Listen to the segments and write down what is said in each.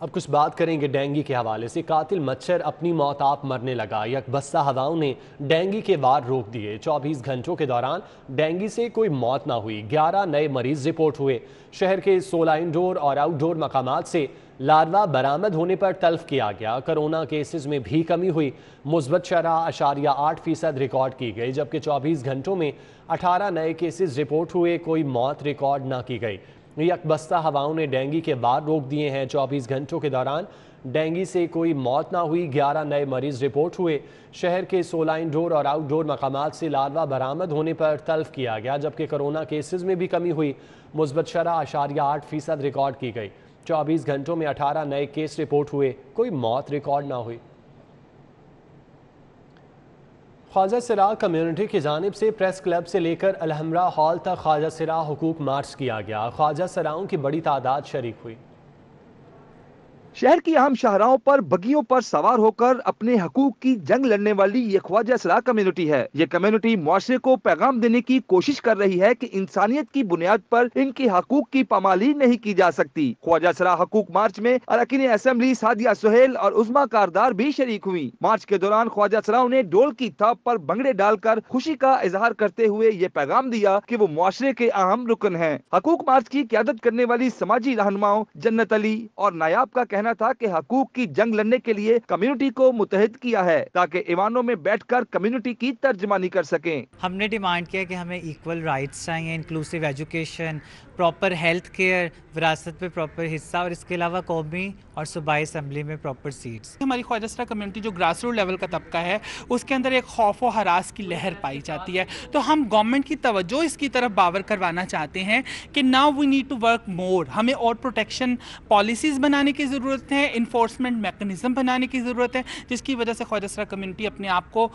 اب کچھ بات کریں گے ڈینگی کے حوالے سے۔ قاتل مچھر اپنی موت آپ مرنے لگا، یک بستہ ہواؤں نے ڈینگی کے وار روک دیے۔ 24 گھنٹوں کے دوران ڈینگی سے کوئی موت نہ ہوئی، 11 نئے مریض رپورٹ ہوئے۔ شہر کے 16 انڈور اور آؤٹ ڈور مقامات سے لاروا برآمد ہونے پر تلف کیا گیا۔ کرونا کیسز میں بھی کمی ہوئی، مثبت شرح 8.8% ریکارڈ کی گئی، جبکہ 24 گھنٹوں میں 18 نئے کیسز رپورٹ ہوئے، کوئی موت ریکارڈ نہ کی گئی۔ یک بستہ ہواؤں نے ڈینگی کے وار روک دیے ہیں۔ 24 گھنٹوں کے دوران ڈینگی سے کوئی موت نہ ہوئی، 11 نئے مریض رپورٹ ہوئے۔ شہر کے 16 انڈور اور آؤٹ ڈور مقامات سے لاروا برآمد ہونے پر تلف کیا گیا، جبکہ کرونا کیسز میں بھی کمی ہوئی، مثبت شرح 8.8% ریکارڈ کی گئی۔ 24 گھنٹوں میں 18 نئے کیس رپورٹ ہوئے، کوئی موت ریکارڈ نہ ہوئی۔ خواجہ سرا کمیونٹی کی جانب سے پریس کلب سے لے کر الحمرا ہال تک خواجہ سرا حقوق مارچ کیا گیا۔ خواجہ سراؤں کی بڑی تعداد شریک ہوئی۔ شہر کی اہم شاہراہوں پر بگیوں پر سوار ہو کر اپنے حقوق کی جنگ لڑنے والی یہ خواجہ سرا کمیونٹی ہے۔ یہ کمیونٹی معاشرے کو پیغام دینے کی کوشش کر رہی ہے کہ انسانیت کی بنیاد پر ان کے حقوق کی پامالی نہیں کی جا سکتی۔ خواجہ سرا حقوق مارچ میں اراکین اسمبلی سعدیہ سہیل اور عظما کاردار بھی شریک ہوئی۔ مارچ کے دوران خواجہ سراؤں نے ڈول کی تھاپ پر بھنگڑے ڈال کر خوشی کا اظہار کرتے ہوئے یہ پیغام دیا کہ وہ معاشرے کے اہم رکن ہیں۔ حقوق مارچ کی قیادت کرنے والی سماجی رہنماؤں جنت علی اور نایاب کا کہنا تھا کہ حقوق کی جنگ لڑنے کے لیے کمیونٹی کو متحد کیا ہے تاکہ ایوانوں میں بیٹھ کر کمیونٹی کی ترجمانی کر سکیں۔ ہم نے ڈیمانڈ کیا کہ ہمیں ایکول رائٹس چاہیے، inclusive education, proper health care, وراثت پہ پراپر حصہ، اور اس کے علاوہ قومی اور صوبائی اسمبلی میں پراپر سیٹس۔ ہماری خواجہ سرا کمیونٹی جو گراس روٹ لیول کا طبقہ ہے اس کے اندر ایک خوف و ہراس کی لہر پائی جاتی ہے، تو ہم گورنمنٹ کی توجہ اس کی طرف باور کروانا چاہتے ہیں کہ now we need to work more, ہمیں اور پروٹیکشن پالیسیز بنانے کی ضرورت ہے، انفورسمنٹ میکنزم بنانے کی ضرورت ہے، جس کی وجہ سے خواجہ سرا کمیونٹی اپنے آپ کو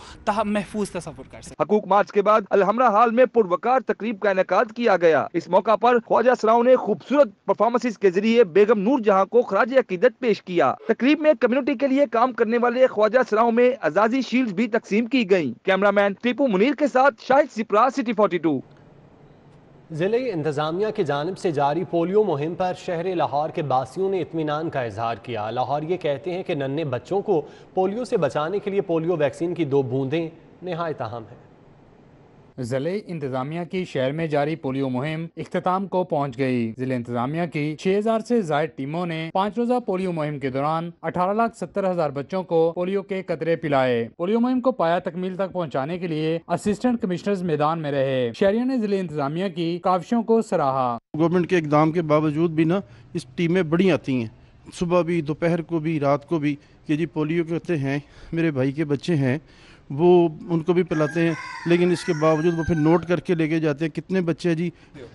محفوظ تصور کر سکے۔ حقوق مارچ کے بعد الحمرا ہال میں پروقار تقریب کا انعقاد کیا گیا۔ اس موقع پر خواجہ سراؤں نے خوبصورت پرفارمنسز کے ذریعے بیگم نور جہاں کو خراج عقیدت پیش کیا۔ تقریب میں کمیونٹی کے لیے کام کرنے والے خواجہ سراؤں میں اعزازی شیلڈز بھی تقسیم کی گئیں۔ کیمرہ مین ٹیپو منیر کے ساتھ شاہد سپرا، سٹی 42۔ ضلعی انتظامیہ کی جانب سے جاری پولیو مہم پر شہر لاہور کے باسیوں نے اطمینان کا اظہار کیا۔ لاہور یہ کہتے ہیں کہ ننھے بچوں کو پولیو سے بچانے کے لیے پولیو ویکسین کی 2 بوندیں نہایت اہم ہیں۔ ضلعی انتظامیہ کی شہر میں جاری پولیو مہم اختتام کو پہنچ گئی۔ ضلع انتظامیہ کی 6000 سے زائد ٹیموں نے 5 روزہ پولیو مہم کے دوران 18,70,000 بچوں کو پولیو کے قطرے پلائے۔ پولیو مہم کو پایا تکمیل تک پہنچانے کے لیے اسسٹنٹ کمشنرز میدان میں رہے۔ شہریوں نے ضلع انتظامیہ کی کاوشوں کو سراہا۔ گورنمنٹ کے اقدام کے باوجود بھی اس ٹیمیں بڑی آتی ہیں، صبح بھی، دوپہر کو بھی، رات کو بھی، کہ جی پولیو کے قطرے ہیں، میرے بھائی کے بچے ہیں، وہ ان کو بھی پلاتے ہیں، لیکن اس کے باوجود وہ پھر نوٹ کر کے لے کے جاتے ہیں کتنے بچے جی۔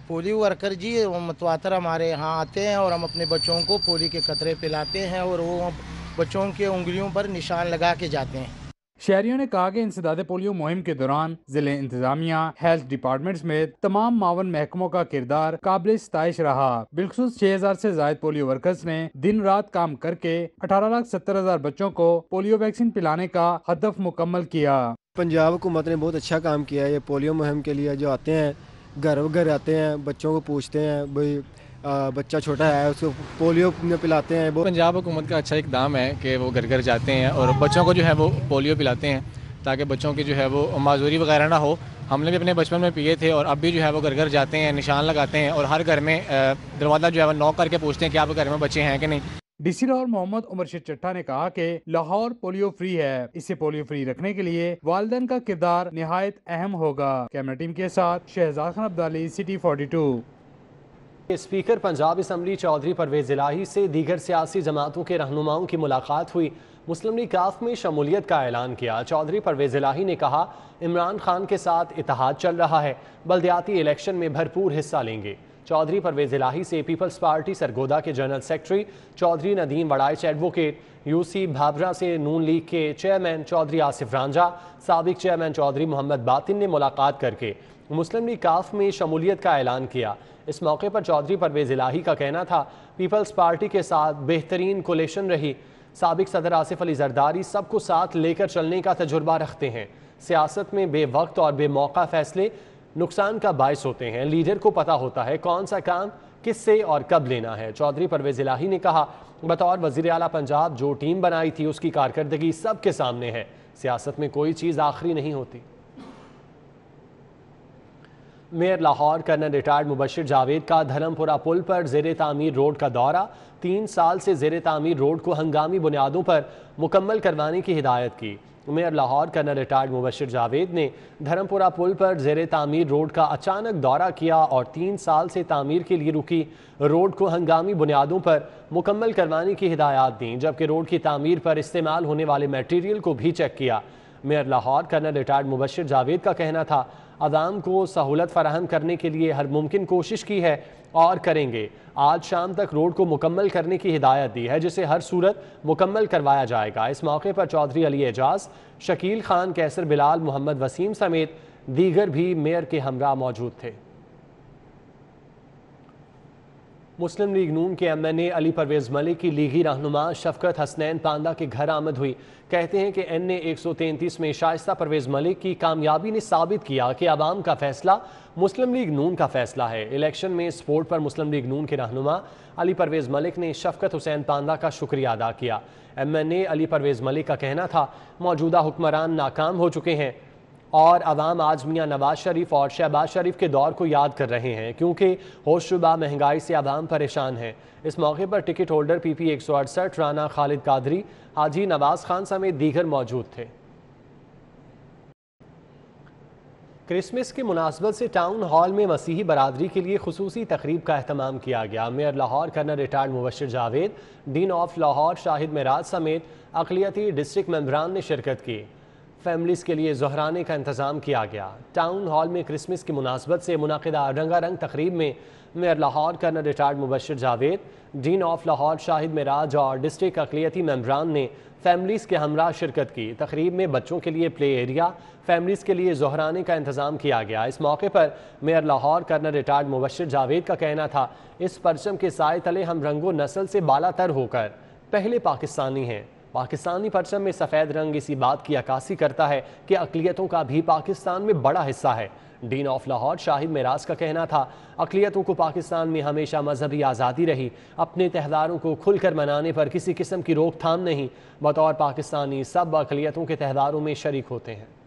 پولیو ورکر جی متواتر ہمارے یہاں آتے ہیں اور ہم اپنے بچوں کو پولیو کے قطرے پلاتے ہیں اور وہ بچوں کے انگلیوں پر نشان لگا کے جاتے ہیں۔ شہریوں نے کہا کہ انسداد پولیو مہم کے دوران ضلع انتظامیہ، ہیلتھ ڈپارٹمنٹ سمیت تمام معاون محکموں کا کردار قابل ستائش رہا۔ بالخصوص 6000 سے زائد پولیو ورکرز نے دن رات کام کر کے 18,70,000 بچوں کو پولیو ویکسین پلانے کا ہدف مکمل کیا۔ پنجاب حکومت نے بہت اچھا کام کیا ہے۔ یہ پولیو مہم کے لیے جو آتے ہیں، گھر آتے ہیں، بچوں کو پوچھتے ہیں بھائی بچہ چھوٹا ہے اس کو پولیو میں پلاتے ہیں۔ پنجاب حکومت کا اچھا اقدام ہے کہ وہ گھر جاتے ہیں اور بچوں کو جو ہے وہ پولیو پلاتے ہیں تاکہ بچوں کی جو ہے وہ معذوری وغیرہ نہ ہو۔ ہم نے بھی اپنے بچپن میں پیے تھے اور اب بھی جو ہے وہ گھر جاتے ہیں، نشان لگاتے ہیں اور ہر گھر میں دروازہ جو ہے وہ نوک کر کے پوچھتے ہیں کہ آپ کے گھر میں بچے ہیں کہ نہیں۔ ڈی سی لاہور محمد عمر شیر چٹھا نے کہا کہ لاہور پولیو فری ہے، اسے پولیو فری رکھنے کے لیے والدین کا کردار نہایت اہم ہوگا۔ کیمرہ ٹیم کے ساتھ Shahzad Khan Abdali, city 42۔ Speaker Punjab assembly Chaudhry Pervaiz Elahi سے دیگر سیاسی جماعتوں کے رہنماؤں کی ملاقات ہوئی۔ مسلم لیگ کاف میں شمولیت کا اعلان کیا۔ چودھری پرویز الہی نے کہا عمران خان کے ساتھ اتحاد چل رہا ہے، بلدیاتی الیکشن میں بھرپور حصہ لیں گے۔ چودھری پرویز الہی سے پیپلز پارٹی سرگودا کے general secretary Chaudhry Nadeem Waraich advocate, U C Bhabra سے نون لیگ کے چیئرمین چودھری آصف رانجھا، سابق چیئرمین چودھری محمد باطن نے ملاقات کر کے مسلم لیگ کاف میں شمولیت کا اعلان کیا۔ اس موقع پر چودھری پرویز الہی کا کہنا تھا پیپلز پارٹی کے ساتھ بہترین کولیشن رہی۔ سابق صدر آصف علی زرداری سب کو ساتھ لے کر چلنے کا تجربہ رکھتے ہیں۔ سیاست میں بے وقت اور بے موقع فیصلے نقصان کا باعث ہوتے ہیں۔ لیڈر کو پتہ ہوتا ہے کون سا کام کس سے اور کب لینا ہے۔ چودھری پرویز الہی نے کہا بطور وزیر اعلیٰ پنجاب جو ٹیم بنائی تھی اس کی کارکردگی سب کے سامنے ہے، سیاست میں کوئی چیز آخری نہیں ہوتی۔ Mayor Lahore colonel retired Mubashir Javed کا دھرم پورہ پل پر زیر تعمیر روڈ کا دورہ، 3 سال سے زیر تعمیر روڈ کو ہنگامی بنیادوں پر مکمل کروانے کی ہدایت کی۔ Mayor Lahore colonel retired Mubashir Javed نے دھرم پورہ پل پر زیر تعمیر روڈ کا اچانک دورہ کیا اور 3 سال سے تعمیر کے لیے رکی روڈ کو ہنگامی بنیادوں پر مکمل کروانے کی ہدایات دیں، جبکہ روڈ کی تعمیر پر استعمال ہونے والے میٹیریل کو بھی چیک کیا۔ Mayor Lahore colonel retired Mubashir Javed کا کہنا تھا عوام کو سہولت فراہم کرنے کے لیے ہر ممکن کوشش کی ہے اور کریں گے۔ آج شام تک روڈ کو مکمل کرنے کی ہدایت دی ہے جسے ہر صورت مکمل کروایا جائے گا۔ اس موقع پر چودھری علی اعجاز، شکیل خان، کیسر بلال، محمد وسیم سمیت دیگر بھی میئر کے ہمراہ موجود تھے۔ مسلم لیگ نون کے M N A Ali Pervaiz ملک کی لیگی رہنما شفقت حسنین پانڈا کے گھر آمد ہوئی۔ کہتے ہیں کہ این اے 133 میں شائستہ پرویز ملک کی کامیابی نے ثابت کیا کہ عوام کا فیصلہ مسلم لیگ نون کا فیصلہ ہے۔ الیکشن میں سپورٹ پر مسلم لیگ نون کے رہنما علی پرویز ملک نے شفقت حسین پانڈا کا شکریہ ادا کیا۔ M N A Ali Pervaiz ملک کا کہنا تھا موجودہ حکمران ناکام ہو چکے ہیں اور عوام آج میاں نواز شریف اور شہباز شریف کے دور کو یاد کر رہے ہیں کیونکہ ہوش شبہ مہنگائی سے عوام پریشان ہیں۔ اس موقع پر ٹکٹ ہولڈر پی پی 168 رانا خالد قادری، حاجی نواز خان سمیت دیگر موجود تھے۔ کرسمس کی مناسبت سے ٹاؤن ہال میں مسیحی برادری کے لیے خصوصی تقریب کا اہتمام کیا گیا۔ Mayor Lahore colonel retired Mubashir Javed, dean of Lahore Shahid Meraj سمیت اقلیتی ڈسٹرکٹ ممبران نے شرکت کی۔ فیملیز کے لیے ظہرانے کا انتظام کیا گیا۔ ٹاؤن ہال میں کرسمس کی مناسبت سے منعقدہ رنگا رنگ تقریب میں mayor Lahore colonel retired Mubashir Javed, dean of Lahore Shahid Meraj اور ڈسٹرکٹ اقلیتی ممبران نے فیملیز کے ہمراہ شرکت کی۔ تقریب میں بچوں کے لیے پلے ایریا، فیملیز کے لیے ظہرانے کا انتظام کیا گیا۔ اس موقع پر mayor Lahore colonel retired Mubashir Javed کا کہنا تھا اس پرچم کے سائے تلے ہم رنگ و نسل سے بالا تر ہو کر پہلے پاکستانی ہیں۔ پاکستانی پرچم میں سفید رنگ اسی بات کی عکاسی کرتا ہے کہ اقلیتوں کا بھی پاکستان میں بڑا حصہ ہے۔ ڈین آف لاہور شاہد معراج کا کہنا تھا اقلیتوں کو پاکستان میں ہمیشہ مذہبی آزادی رہی، اپنے تہواروں کو کھل کر منانے پر کسی قسم کی روک تھام نہیں۔ بطور پاکستانی سب اقلیتوں کے تہواروں میں شریک ہوتے ہیں۔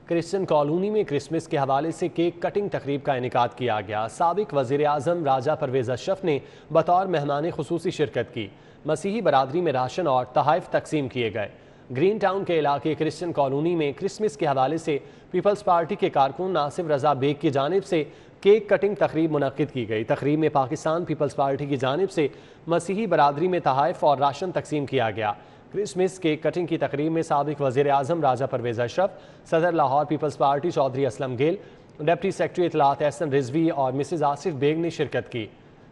کرسچن کالونی میں کرسمس کے حوالے سے کیک کٹنگ تقریب کا انعقاد کیا گیا۔ سابق وزیر اعظم راجہ پرویز اشرف نے بطور مہمان خصوصی شرکت کی۔ مسیحی برادری میں راشن اور تحائف تقسیم کیے گئے۔ گرین ٹاؤن کے علاقے کرسچن کالونی میں کرسمس کے حوالے سے پیپلز پارٹی کے کارکن ناصف رضا بیگ کی جانب سے کیک کٹنگ تقریب منعقد کی گئی۔ تقریب میں پاکستان پیپلز پارٹی کی جانب سے مسیحی برادری میں تحائف اور راشن تقسیم کیا گیا۔ کرسمس کیک کٹنگ کی تقریب میں سابق وزیر اعظم راجہ پرویز اشرف، صدر لاہور پیپلز پارٹی چودھری اسلم گیل، ڈپٹی سیکرٹری اطلاعات احسن رضوی اور مسز آصف بیگ نے شرکت کی۔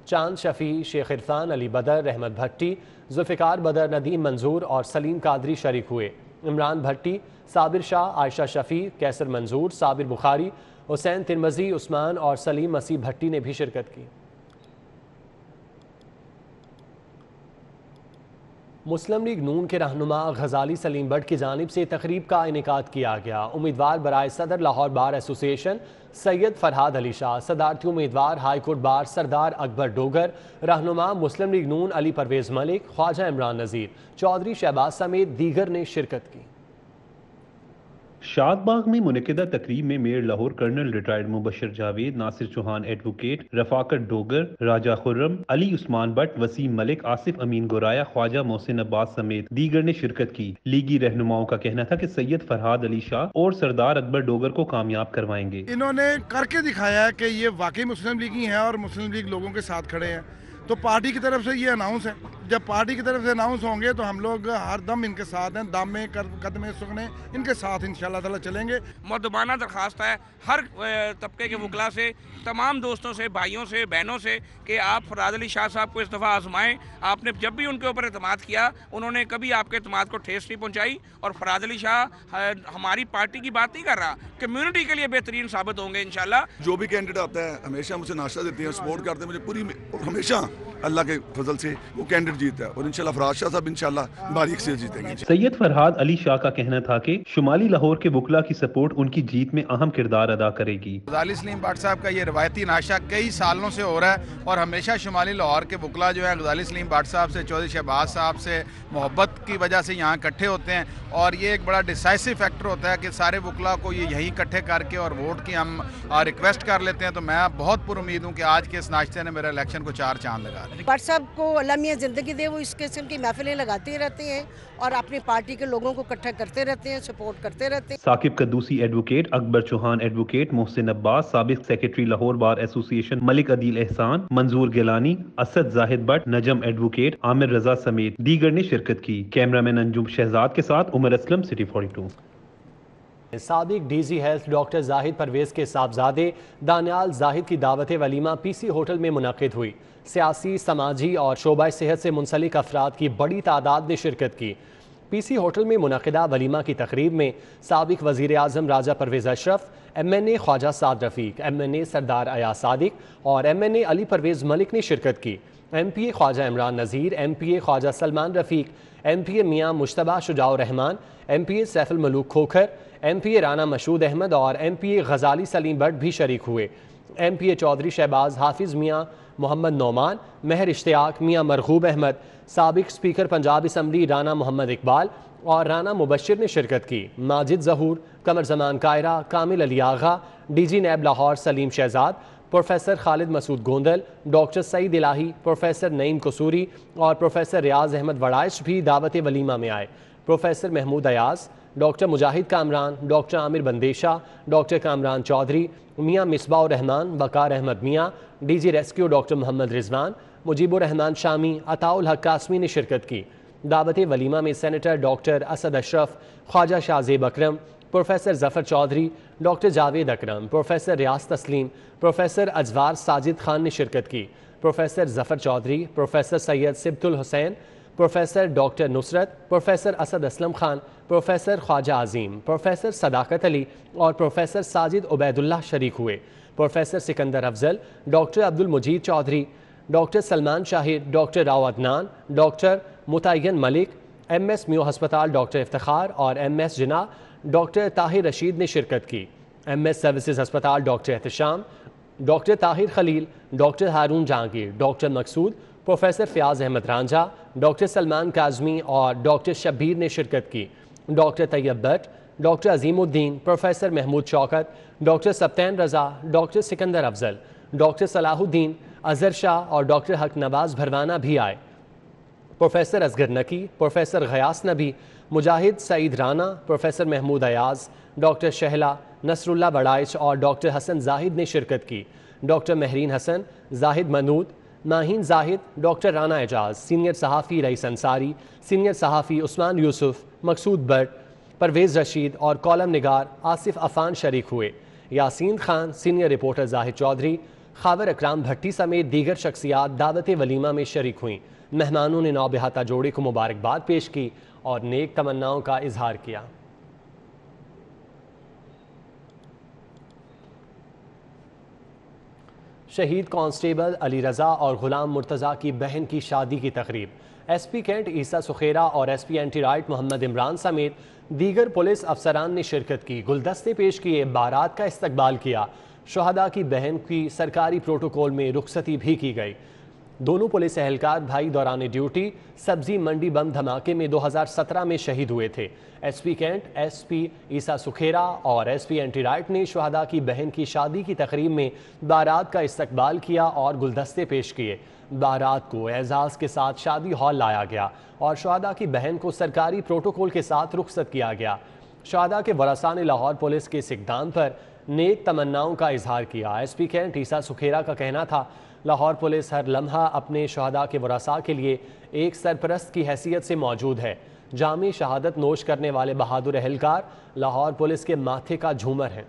چاند شفیع، شیخ عرفان، علی بدر، رحمت بھٹی، ذوالفقار بدر، ندیم منظور اور سلیم قادری شریک ہوئے۔ عمران بھٹی، صابر شاہ، عائشہ شفیع، کیسر منظور، صابر بخاری، حسین ترمذی، عثمان اور سلیم مسیح بھٹی نے بھی شرکت کی۔ مسلم لیگ نون کے رہنما غزالی سلیم بٹ کی جانب سے تقریب کا انعقاد کیا گیا۔ امیدوار برائے صدر لاہور بار ایسوسی ایشن سید فرحاد علی شاہ، صدارتی امیدوار ہائی کورٹ بار سردار اکبر ڈوگر، رہنما مسلم لیگ نون علی پرویز ملک، خواجہ عمران نذیر، چودھری شہباز سمیت دیگر نے شرکت کی۔ شاد باغ میں منعقدہ تقریب میں mayor Lahore colonel retired Mubashir Javed, ناصر چوہان ایڈوکیٹ، رفاقت ڈوگر، راجہ خرم، علی عثمان بٹ، وسیم ملک، آصف امین گورایا، خواجہ محسن عباس سمیت دیگر نے شرکت کی۔ لیگی رہنماؤں کا کہنا تھا کہ سید فرحاد علی شاہ اور سردار اکبر ڈوگر کو کامیاب کروائیں گے۔ انہوں نے کر کے دکھایا ہے کہ یہ واقعی مسلم لیگی ہیں اور مسلم لیگ لوگوں کے ساتھ کھڑے ہیں، تو پارٹی کی طرف سے یہ اناؤنس ہے۔ جب پارٹی کی طرف سے اناؤنس ہوں گے تو ہم لوگ ہر دم ان کے ساتھ ہیں، دم میں قدم سکھنے ان کے ساتھ انشاءاللہ تعالی چلیں گے۔ مؤدبانہ درخواست ہے ہر طبقے کے وکلا سے، تمام دوستوں سے، بھائیوں سے، بہنوں سے کہ آپ فرحاد علی شاہ صاحب کو اس دفعہ آزمائیں۔ آپ نے جب بھی ان کے اوپر اعتماد کیا انہوں نے کبھی آپ کے اعتماد کو ٹھیس نہیں پہنچائی، اور فرحاد علی شاہ ہماری پارٹی کی بات نہیں کر رہا، کمیونٹی کے لیے بہترین ثابت ہوں گے انشاءاللہ۔ جو بھی کینڈیڈیٹ آتا ہے ہمیشہ مجھے ناشتہ دیتے ہیں، سپورٹ کرتے ہیں، مجھے پوری ہمیشہ اللہ کے فضل سے وہ کینڈیڈیٹ جیتا ہے اور انشاءاللہ فراز شاہ صاحب انشاءاللہ باریک سے جیتیں گے. سید فرحاد علی شاہ کا کہنا تھا کہ شمالی لاہور کے وکلا کی سپورٹ ان کی جیت میں اہم کردار ادا کرے گی. غزالی سلیم بٹ صاحب کا یہ روایتی ناشا کئی سالوں سے ہو رہا ہے اور ہمیشہ شمالی لاہور کے وکلا جو ہے غزالی سلیم بٹ صاحب سے، چودھری شہباز صاحب سے محبت کی وجہ سے یہاں اکٹھے ہوتے ہیں اور یہ ایک بڑا ڈیسائسو فیکٹر ہوتا ہے کہ سارے وکلا کو یہ یہیں اکٹھے کر کے اور ووٹ کی ہم ریکویسٹ کر لیتے ہیں. تو میں بہت پر امید ہوں کہ آج کے اس ناشتے نے میرے الیکشن کو 4 چاند لگا دیا. بٹ صاحب کو اللہ میاں زندگی دے، وہ اس قسم کی محفلیں لگاتے رہتے ہیں اور اپنی پارٹی کے لوگوں کو اکٹھا کرتے رہتے ہیں، سپورٹ کرتے رہتے ہیں. ثاقب قدوسی ایڈوکیٹ، اکبر چوہان ایڈوکیٹ، محسن عباس سابق سیکرٹری لاہور بار ایسوسی ایشن، ملک عدیل احسان، منظور گیلانی، اسد زاہد بٹ، نجم ایڈوکیٹ، عامر رضا سمیت دیگر نے شرکت کی. کیمرہ مین انجم شہزاد کے ساتھ عمر اسلم، سٹی 42. سابق ڈی سی ہیلتھ ڈاکٹر زاہد پرویز کے صاحبزادے دانیال زاہد کی دعوت ولیمہ پی سی ہوٹل میں منعقد ہوئی. سیاسی، سماجی اور شعبہ صحت سے منسلک افراد کی بڑی تعداد نے شرکت کی. پی سی ہوٹل میں منعقدہ ولیمہ کی تقریب میں سابق وزیر اعظم Raja Pervez Ashraf, M N A Khawaja Saad Rafique, M N A Sardar Ayaz Sadiq اور M N A Ali Pervaiz Malik نے شرکت کی. M P A Khawaja Imran Nazir, M P A Khawaja Salman Rafique, M P A Mian Mujtaba Shuja ur Rehman, M P A Saif ul Malook Khokhar, M P A Rana Mashhood Ahmed اور M P a Ghazali Saleem but بھی شریک ہوئے. ایم پی اے چودھری شہباز حافظ میاں محمد نعمان، مہر اشتیاق میاں مرغوب احمد، سابق سپیکر پنجاب اسمبلی رانا محمد اقبال اور رانا مبشر نے شرکت کی. ماجد ظہور، قمر زمان کائرہ، کامل علی آغا، ڈی جی نیب لاہور سلیم شہزاد، پروفیسر خالد مسعود گوندل، ڈاکٹر سعید الہی، پروفیسر نعیم قصوری اور پروفیسر ریاض احمد وڑائش بھی دعوت ولیمہ میں آئے. پروفیسر محمود ایاز، ڈاکٹر مجاہد کامران، ڈاکٹر عامر بندیشہ، ڈاکٹر کامران چودھری، میاں مصباح الرحمان، وقار احمد میاں، ڈی جی ریسکیو ڈاکٹر محمد رضوان، مجیب الرحمان شامی، عطاء الحق قاسمی نے شرکت کی. دعوت ولیمہ میں سینیٹر ڈاکٹر اسد اشرف، خواجہ شاہ زیب اکرم، پروفیسر ظفر چودھری، ڈاکٹر جاوید اکرم، پروفیسر ریاض تسلیم، پروفیسر اجوار ساجد خان نے شرکت کی. پروفیسر ظفر چودھری، پروفیسر سید سبت الحسین، پروفیسر ڈاکٹر نصرت، پروفیسر اسد اسلم خان، پروفیسر خواجہ عظیم، پروفیسر صداقت علی اور پروفیسر ساجد عبید اللہ شریک ہوئے. پروفیسر سکندر افضل، ڈاکٹر عبد المجید چودھری، ڈاکٹر سلمان شاہد، ڈاکٹر راو عدنان، ڈاکٹر متعین ملک، ایم ایس میو ہسپتال ڈاکٹر افتخار اور ایم ایس جناح ڈاکٹر طاہر رشید نے شرکت کی. ایم ایس سروسز ہسپتال ڈاکٹر احتشام، ڈاکٹر طاہر خلیل، ڈاکٹر ہارون جہانگیر، ڈاکٹر مقصود، پروفیسر فیاض احمد رانجھا، ڈاکٹر سلمان کاظمی اور ڈاکٹر شبیر نے شرکت کی. Doctor Tayyip but, doctor Azeem Uddin, professor Mahmood Shaukat, doctor Sibtain Raza, doctor Sikandar Afzal, doctor صلاح الدین، اظہر شاہ اور ڈاکٹر حق نواز بھروانہ بھی آئے. پروفیسر اصغر نقی، پروفیسر غیاث نبی، مجاہد سعید رانا، پروفیسر محمود ایاز، ڈاکٹر شہلا، نصر اللہ وڑائش اور ڈاکٹر حسن زاہد نے شرکت کی. ڈاکٹر مہرین حسن، زاہد منود، ماہین زاہد، ڈاکٹر رانا اعجاز، سینئر صحافی رئیس انصاری، سینئر صحافی عثمان یوسف، مقصود بٹ، پرویز رشید اور کالم نگار آصف عفان شریک ہوئے. یاسین خان، سینئر رپورٹر زاہد چودھری، خاور اکرام بھٹی سمیت دیگر شخصیات دعوت ولیمہ میں شریک ہوئیں. مہمانوں نے نوبہتہ جوڑے کو مبارکباد پیش کی اور نیک تمناؤں کا اظہار کیا. شہید کانسٹیبل علی رضا اور غلام مرتضیٰ کی بہن کی شادی کی تقریب. ایس پی کینٹ عیسیٰ سخیرہ اور ایس پی اینٹی رائٹ محمد عمران سمیت دیگر پولیس افسران نے شرکت کی. گلدستے پیش کیے، بارات کا استقبال کیا. شہداء کی بہن کی سرکاری پروٹوکول میں رخصتی بھی کی گئی. دونوں پولیس اہلکار بھائی دوران ڈیوٹی سبزی منڈی بم دھماکے میں 2017 میں شہید ہوئے تھے. S P Cantt, S P Isa Sakhira اور ایس پی اینٹی رائٹ نے شہداء کی بہن کی شادی کی تقریب میں بارات کا استقبال کیا اور گلدستے پیش کیے. بارات کو اعزاز کے ساتھ شادی ہال لایا گیا اور شہداء کی بہن کو سرکاری پروٹوکول کے ساتھ رخصت کیا گیا. شہداء کے ورثاء نے لاہور پولیس کے اس اقدام پر نیک تمناؤں کا اظہار کیا. ایس پی کینٹ عیسیٰ سخیرہ کا کہنا تھا، لاہور پولیس ہر لمحہ اپنے شہداء کے ورثاء کے لیے ایک سرپرست کی حیثیت سے موجود ہے. جامع شہادت نوش کرنے والے بہادر اہلکار لاہور پولیس کے ماتھے کا جھومر ہیں.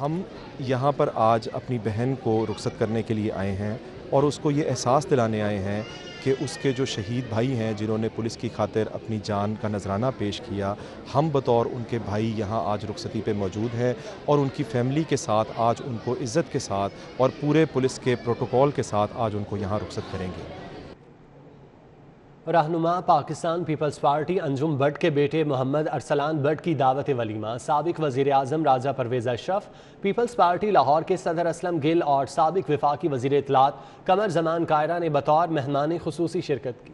ہم یہاں پر آج اپنی بہن کو رخصت کرنے کے لیے آئے ہیں اور اس کو یہ احساس دلانے آئے ہیں کہ اس کے جو شہید بھائی ہیں جنہوں نے پولیس کی خاطر اپنی جان کا نذرانہ پیش کیا، ہم بطور ان کے بھائی یہاں آج رخصتی پہ موجود ہیں اور ان کی فیملی کے ساتھ آج ان کو عزت کے ساتھ اور پورے پولیس کے پروٹوکول کے ساتھ آج ان کو یہاں رخصت کریں گے۔ رہنما پاکستان پیپلز پارٹی انجم بٹ کے بیٹے محمد ارسلان بٹ کی دعوت ولیمہ سابق وزیر اعظم راجہ پرویز اشرف، پیپلز پارٹی لاہور کے صدر اسلم گل اور سابق وفاقی وزیر اطلاعات قمر زمان کائرہ نے بطور مہمان خصوصی شرکت کی۔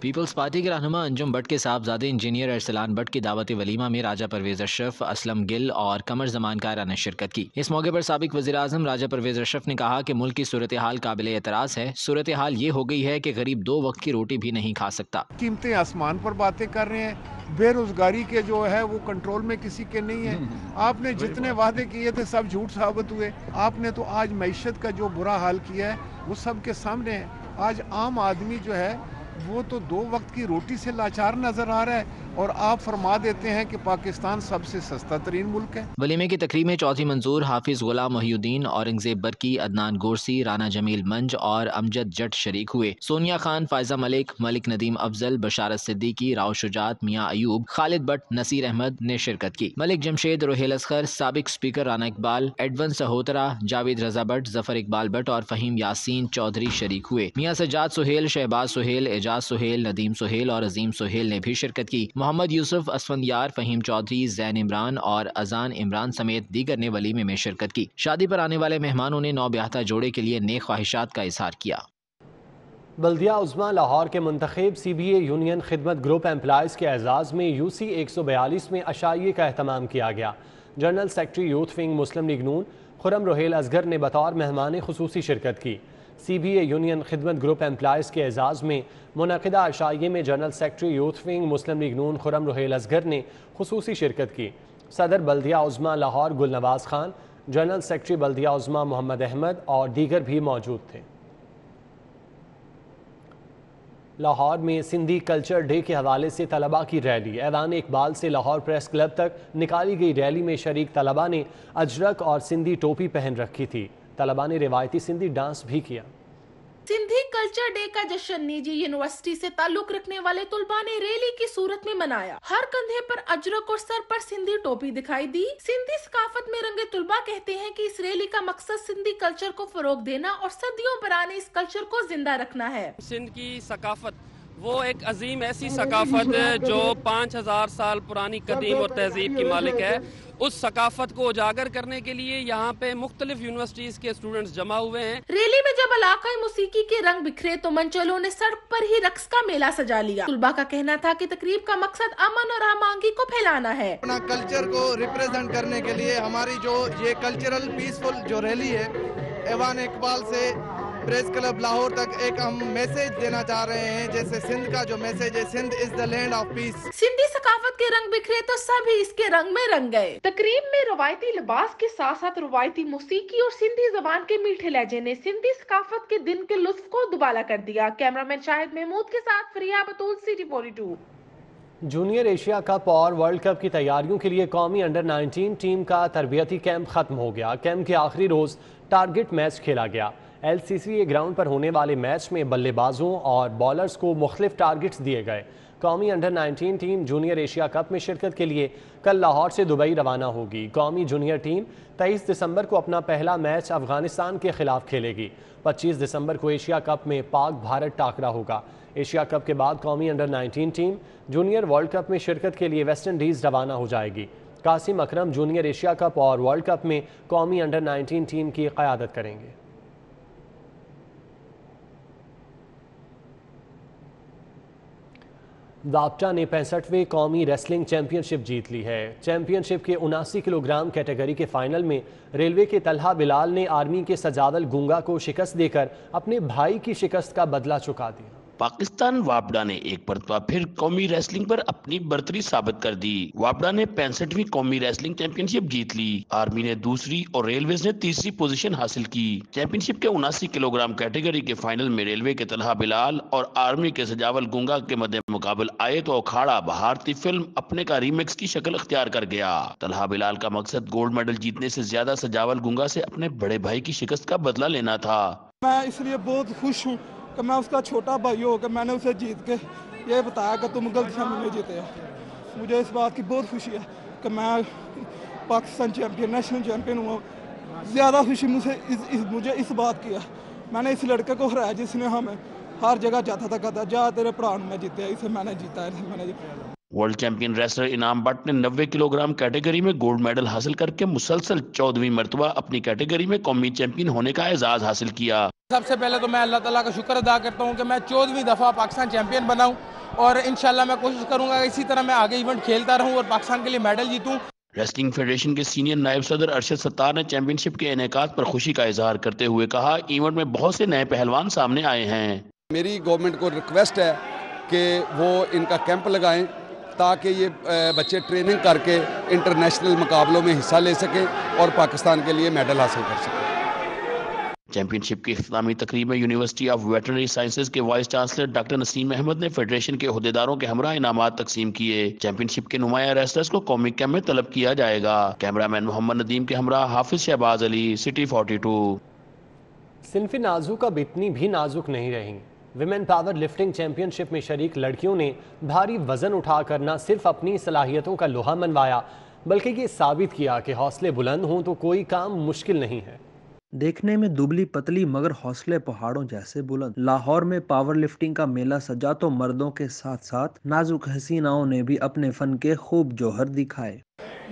پیپلز پارٹی کے رہنما انجم بٹ کے صاحبزادے انجینئر ارسلان بٹ کی دعوت ولیمہ میں راجہ پرویز اشرف، اسلم گل اور قمر زمان کائرہ نے شرکت کی۔ اس موقع پر سابق وزیر اعظم راجہ پرویز اشرف نے کہا کہ ملک کی صورتحال قابل اعتراض ہے۔ صورتحال یہ ہو گئی ہے کہ غریب 2 وقت کی روٹی بھی نہیں کھا سکتا۔ قیمتیں آسمان پر باتیں کر رہے ہیں، بے روزگاری کے جو ہے وہ کنٹرول میں کسی کے نہیں ہے۔ آپ نے جتنے وعدے کیے تھے سب جھوٹ ثابت ہوئے۔ آپ نے تو آج معیشت کا جو برا حال کیا ہے وہ سب کے سامنے ہے۔ آج عام آدمی جو ہے وہ تو 2 وقت کی روٹی سے لاچار نظر آ رہا ہے اور آپ فرما دیتے ہیں کہ پاکستان سب سے سستا ترین ملک ہے۔ ولیمے کی تقریب میں چوتھی منظور، حافظ غلام محی الدین، اورنگزیب برکی، عدنان گورسی، رانا جمیل منج اور امجد جٹ شریک ہوئے۔ سونیا خان، فائزہ ملک، ملک ندیم افضل، بشارت صدیقی، راؤ شجاعت، میاں ایوب، خالد بٹ، نصیر احمد نے شرکت کی۔ ملک جمشید، روہیل اصغر، سابق سپیکر رانا اقبال، ایڈون سہوترا، جاوید رضا بٹ، ظفر اقبال بٹ اور فہیم یاسین چودھری شریک ہوئے۔ میاں سجاد سہیل، شہباز سہیل، اعجاز سہیل، ندیم سہیل اور عظیم سہیل نے بھی شرکت کی۔ محمد یوسف، اسفندیار، فہیم چودھری، زین عمران اور اذان عمران سمیت دیگر نے ولیمے میں شرکت کی۔ شادی پر آنے والے مہمانوں نے نوبیاہتا جوڑے کے لیے نیک خواہشات کا اظہار کیا۔ بلدیہ عظمیٰ لاہور کے منتخب سی بی اے یونین خدمت گروپ امپلائیز کے اعزاز میں UC 142 میں عشائیے کا اہتمام کیا گیا۔ جنرل سیکرٹری یوتھ ونگ مسلم لیگ نون خرم روہیل اصغر نے بطور مہمان خصوصی شرکت کی۔ سی بی اے یونین خدمت گروپ امپلائیز کے اعزاز میں منعقدہ عشائیے میں جنرل سیکرٹری یوتھ ونگ مسلم لیگ نون خرم روہیل اصغر نے خصوصی شرکت کی۔ صدر بلدیہ عظمیٰ لاہور گل نواز خان، جنرل سیکرٹری بلدیہ عظمیٰ محمد احمد اور دیگر بھی موجود تھے۔ لاہور میں سندھی کلچر ڈے کے حوالے سے طلباء کی ریلی، ایوان اقبال سے لاہور پریس کلب تک نکالی گئی ریلی میں شریک طلباء نے اجرک اور سندھی ٹوپی پہن رکھی تھی۔ طلباء نے روایتی سندھی ڈانس بھی کیا۔ سندھی کلچر ڈے کا جشن نجی یونیورسٹی سے تعلق رکھنے والے طلباء نے ریلی کی صورت میں منایا۔ ہر کندھے پر اجرک اور سر پر سندھی ٹوپی دکھائی دی۔ سندھی ثقافت میں رنگے طلباء کہتے ہیں کہ اس ریلی کا مقصد سندھی کلچر کو فروغ دینا اور صدیوں پرانے اس کلچر کو زندہ رکھنا ہے۔ سندھ کی ثقافت وہ ایک عظیم ایسی ثقافت جو 5000 سال پرانی قدیم اور تہذیب کی مالک ہے، اس ثقافت کو اجاگر کرنے کے لیے یہاں پہ مختلف یونیورسٹیز کے اسٹوڈنٹس جمع ہوئے ہیں۔ ریلی میں جب علاقائی موسیقی کے رنگ بکھرے تو منچلوں نے سڑک پر ہی رقص کا میلہ سجا لیا۔ طلباء کا کہنا تھا کہ تقریب کا مقصد امن اور ہم آہنگی کو پھیلانا ہے۔ اپنا کلچر کو ریپریزنٹ کرنے کے لیے ہماری جو یہ کلچرل پیسفل جو ریلی ہے، ایوان اقبال سے پریس کلب لاہور تک ایک ہم میسیج دینا چاہ رہے ہیں، جیسے سندھ کا جو میسیج ہے، سندھ از دا لینڈ آف پیس۔ سندھی ثقافت کے رنگ بکھرے تو سب ہی اس کے رنگ میں رنگ گئے۔ تقریب میں روایتی لباس کے ساتھ ساتھ روایتی موسیقی اور سندھی زبان کے میٹھے لہجے نے سندھی ثقافت کے دن کے لطف کو دوبالا کر دیا۔ کیمرامین شاہد محمود کے ساتھ فریہ بطول، CT42۔ جونیئر ایشیا کپ اور ورلڈ کپ کی تیاریوں کے لیے قومی انڈر 19 ٹیم کا تربیتی کیمپ ختم ہو گیا۔ کیمپ کے آخری روز ٹارگٹ میچ کھیلا گیا۔ LCCA گراؤنڈ پر ہونے والے میچ میں بلے بازوں اور بالرز کو مختلف ٹارگٹس دیے گئے۔ قومی under 19 team junior Asia cup میں شرکت کے لیے کل لاہور سے دبئی روانہ ہوگی۔ قومی جونیئر ٹیم 23 دسمبر کو اپنا پہلا میچ افغانستان کے خلاف کھیلے گی۔ 25 دسمبر کو ایشیا کپ میں پاک بھارت ٹاکرا ہوگا۔ ایشیا کپ کے بعد قومی under 19 team junior world cup میں شرکت کے لیے ویسٹ انڈیز روانہ ہو جائے گی۔ قاسم اکرم جونیئر ایشیا کپ اور ورلڈ کپ میں قومی انڈر 19 ٹیم کی قیادت کریں گے۔ ضابطہ نے 65ویں قومی ریسلنگ چیمپئن شپ جیت لی ہے۔ چیمپئن شپ کے 79 کلو گرام کیٹیگری کے فائنل میں ریلوے کے طلحہ بلال نے آرمی کے سجاول گونگا کو شکست دے کر اپنے بھائی کی شکست کا بدلہ چکا دیا۔ پاکستان واپڈا نے ایک مرتبہ پھر قومی ریسلنگ پر اپنی برتری ثابت کر دی۔ واپڈا نے 65ویں قومی ریسلنگ چیمپئن شپ جیت لی۔ آرمی نے دوسری اور ریلویز نے تیسری پوزیشن حاصل کی۔ چیمپئن شپ کے 79 کلو گرام کیٹیگری کے فائنل میں ریلوے کے طلحہ بلال اور آرمی کے سجاول گونگا کے مد مقابل آئے تو اکھاڑا بھارتی فلم اپنے کا ریمیکس کی شکل اختیار کر گیا۔ طلحہ بلال کا مقصد گولڈ میڈل جیتنے سے زیادہ سجاول گونگا سے اپنے بڑے بھائی کی شکست کا بدلہ لینا تھا۔ میں اس لیے بہت خوش ہوں کہ میں اس کا چھوٹا بھائی ہو کہ میں نے اسے جیت کے یہ بتایا کہ تم غلط فہمی میں جیتے ہو. مجھے اس بات کی بہت خوشی ہے کہ میں پاکستان چیمپئن نیشنل چیمپئن ہوا. زیادہ خوشی مجھے اس بات کی ہے میں نے اس لڑکے کو ہرایا جس نے ہمیں ہر جگہ جاتا تھا کہتا جا تیرے پران میں جیتے اسے میں نے جیتا ہے. ورلڈ چیمپئن ریسلر انعام بٹ نے 90 کلو گرام کیٹیگری میں گولڈ میڈل حاصل کر کے مسلسل 14ویں مرتبہ اپنی کیٹیگری میں قومی چیمپئن ہونے کا اعزاز حاصل کیا. سب سے پہلے تو میں اللہ تعالیٰ کا شکر ادا کرتا ہوں کہ میں 14ویں دفعہ پاکستان چیمپئن بناؤں اور انشاءاللہ میں کوشش کروں گا اسی طرح میں آگے ایونٹ کھیلتا رہوں اور پاکستان کے لیے میڈل جیتوں. ریسلنگ فیڈریشن کے سینئر نائب صدر ارشد ستار نے چیمپئن شپ کے انعقاد پر خوشی کا اظہار کرتے ہوئے کہا ایونٹ میں بہت سے نئے پہلوان سامنے آئے ہیں. میری گورنمنٹ کو ریکویسٹ ہے کہ وہ ان کا کیمپ لگائیں تاکہ یہ بچے ٹریننگ کر کے انٹرنیشنل مقابلوں میں حصہ لے سکیں اور پاکستان کے لیے میڈل حاصل کر سکیں. چیمپئن شپ کی اختتامی تقریب میں یونیورسٹی آف ویٹرنری سائنسز کے وائس چانسلر ڈاکٹر نسیم احمد نے فیڈریشن کے عہدیداروں کے ہمراہ انعامات تقسیم کیے. چیمپئن شپ کے نمایاں ریسلرز کو قومی کیمپ میں طلب کیا جائے گا. کیمرہ مین محمد ندیم کے ہمراہ حافظ شہباز علی، سٹی 42. صنف نازک اب اتنی بھی نازک نہیں رہی. ویمن پاور لفٹنگ چیمپئن شپ میں شریک لڑکیوں نے بھاری وزن اٹھا کر نہ صرف اپنی صلاحیتوں کا لوہا منوایا بلکہ یہ ثابت کیا کہ حوصلے بلند ہوں تو کوئی کام مشکل نہیں ہے. دیکھنے میں دبلی پتلی مگر حوصلے پہاڑوں جیسے بلند. لاہور میں پاور لفٹنگ کا میلہ سجا تو مردوں کے ساتھ ساتھ نازک حسیناؤں نے بھی اپنے فن کے خوب جوہر دکھائے.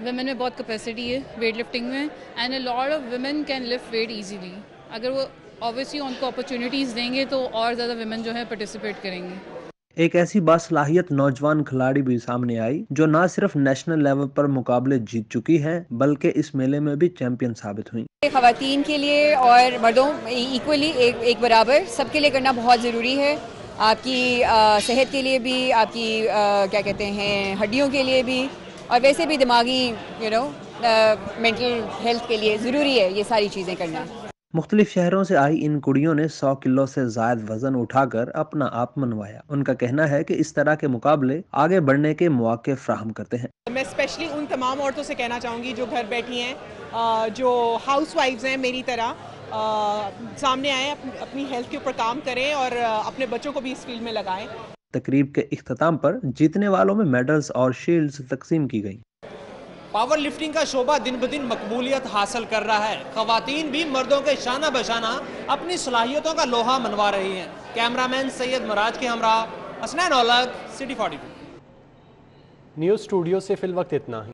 ویمن میں بہت کیپیسٹی ہے ویٹ لفٹنگ میں and a lot of women can lift weight easily. اگر وہ اوبیسلی ان کو اپرچونیٹیز دیں گے تو اور زیادہ ویمن جو ہے پارٹیسپیٹ کریں گے. ایک ایسی باصلاحیت نوجوان کھلاڑی بھی سامنے آئی جو نہ صرف نیشنل لیول پر مقابلے جیت چکی ہیں بلکہ اس میلے میں بھی چیمپئن ثابت ہوئی. خواتین کے لیے اور مردوں ایکولی ایک برابر سب کے لیے کرنا بہت ضروری ہے. آپ کی صحت کے لیے بھی، آپ کی کیا کہتے ہیں ہڈیوں کے لیے بھی، اور ویسے بھی دماغی مینٹل ہیلتھ کے لیے ضروری ہے یہ ساری چیزیں کرنا. مختلف شہروں سے آئی ان کڑیوں نے 100 کلو سے زائد وزن اٹھا کر اپنا آپ منوایا. ان کا کہنا ہے کہ اس طرح کے مقابلے آگے بڑھنے کے مواقع فراہم کرتے ہیں. میں اسپیشلی ان تمام عورتوں سے کہنا چاہوں گی جو گھر بیٹھی ہیں، جو ہاؤس وائفز ہیں میری طرح، سامنے آئیں، اپنی ہیلتھ کے اوپر کام کریں اور اپنے بچوں کو بھی اس فیلڈ میں لگائیں. تقریب کے اختتام پر جیتنے والوں میں میڈلز اور شیلڈز تقسیم کی گئی. پاور لفٹنگ کا شعبہ دن بدن مقبولیت حاصل کر رہا ہے. خواتین بھی مردوں کے شانہ بشانہ اپنی صلاحیتوں کا لوہا منوا رہی ہیں. کیمرہ مین سید مراج کے ہمراہ حسنین اولگ، سٹی 42. نیوز اسٹوڈیو سے فی الوقت اتنا ہی.